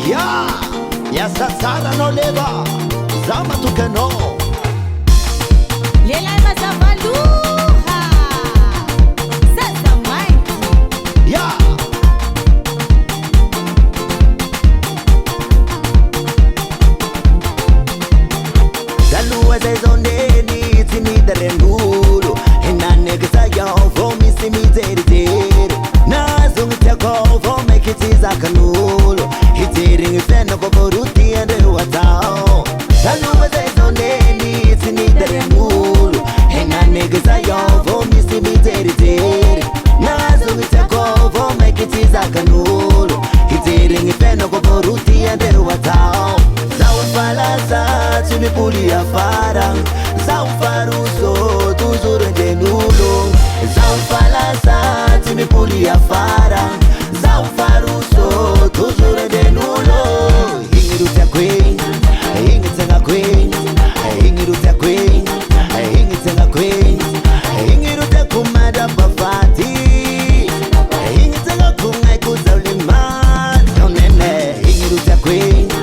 Ya, miasa tsara anao leva, za matoky anao. Lehilahy mazava loha, zaza mainty. Ya, taloha zay zao neny tsy nidaren'olo, henaniky zao vao misy mijerijery, nahazo gny tiako vao maiky tsy zakan'olo, hijery gny fiainako vao roti andreo atao. Taloha zay zao neny tsy nidaren'olo, henaniky zao vao misy mijerijery, nahazo gny tiako vao maiky tsy zakan'olo, hijery gny fiainako vao roti andreo atao. Zaho falaza tsy mipoly afara, zaho faroso toujours anden'olo, zaho falaza tsy mipoly afara, zaho faroso toujours anden'olo. Igny ro tiako igny, igny tsagnako igny, igny ro tiako igny, igny tsagnako igny, igny ro tiako mandrapahafaty, igny tsagnako gn'aiko zao le maty ao nene. Igny ro tiako igny,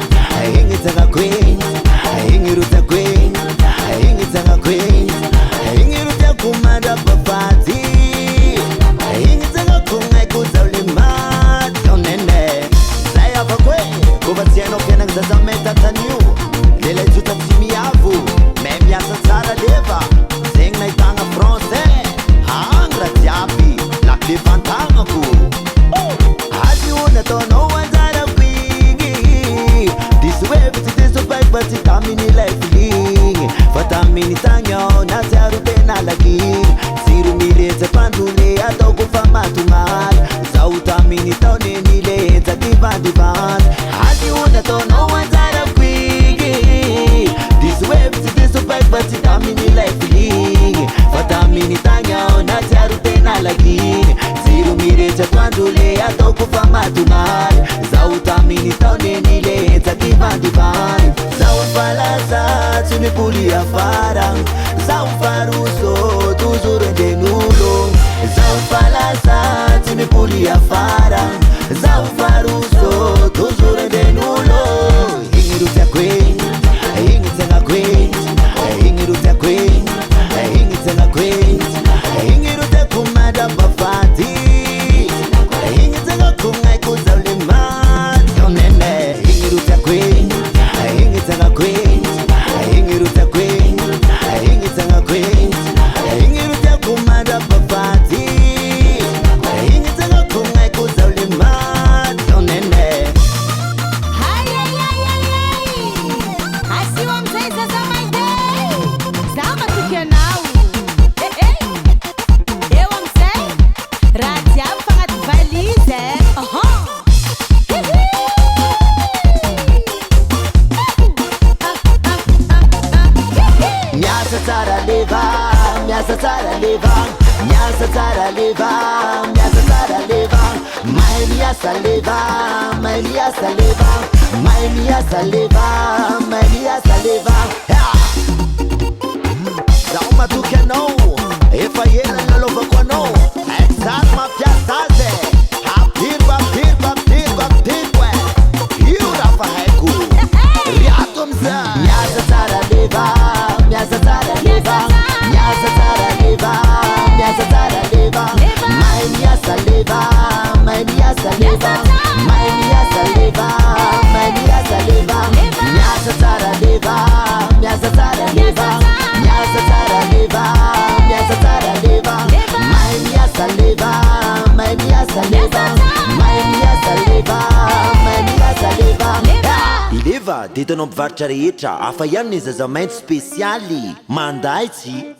igny tsagnako igny, igny ro tiako igny, igny tsagnako igny, igny ro tiako mandrapahafaty, igny tsagnako gn'aiko zao le maty ao nene. Zay avako e, kofa tsy hainao fiainagny zaza mainty antanio, lehilahy jota tsy miavo, mais miasa tsara leva, zegny nahitagna français, agny raha jiaby, lakle fantagnako. Azy io nataonao anjarako igny, diso hevy tsy diso paiko tsy tamin'ilay filigny, fa tamin'ny tagny ao natsiaro tena lakiny, tsiro miretsa-pandole ataoko fa matongaly, zaho tamin'ny taone niletsaky vandivany. Azy io nataonao anjarako igny, diso hevy tsy diso paiko tsy tamin'ilay filigny, fa tamin'ny tagny ao natsiaro tena lakiny, tsiro miretsa-pandole ataoko fa matongaly, zaho tamin'ny taone niletsaky vandivany. Zaho falaza tsy mipoly afara, zaho faroso toujours anden'olo, zaho falaza tsy mipoly afara, zaho faroso toujours anden'olo. Igny ro tiako igny, igny tsagnako igny, igny ro tiako igny, igny tsagnako igny, igny ro tiako mandrapahafaty, igny tsagnako gn'aiko zao le maty ao nene. Igny ro tiako igny, igny tsagnako igny, igny ro tiako igny, igny tsagnako igny, igny ro tiako mandrapahafaty, igny tsagnako gn'aiko zao le maty ao nene. Ai, ai, ai, ai, ai. Asio amizay zaza mainty, za matoky anao. Eo amizay, raha jiaby fa agnaty valizy e. Miasa tsara leva, miasa tsara leva, miasa tsara leva, miasa tsara leva, mahay miasa leva, mahay miasa leva, mahay miasa leva, mahay miasa leva. Zaho matoky anao, efa ela nalovako anao, tsara mampiasa azy e, apiriko apiriko apiriko apiriko e, io raha fa haiko, riato amizay. Miasa tsara leva, miasa tsara leva, miasa tsara leva, miasa tsara leva, mahay miasa leva, mahay miasa leva, mahay miasa leva, mahay miasa leva, miasa tsara leva, miasa tsara leva, miasa tsara leva, miasa tsara leva, mahay miasa leva, mahay miasa leva, mahay miasa leva, mahay miasa leva. Ileva, ditanao mpivarotra rehetra, hafa ihany ny zaza mainty spesialy, manday tsy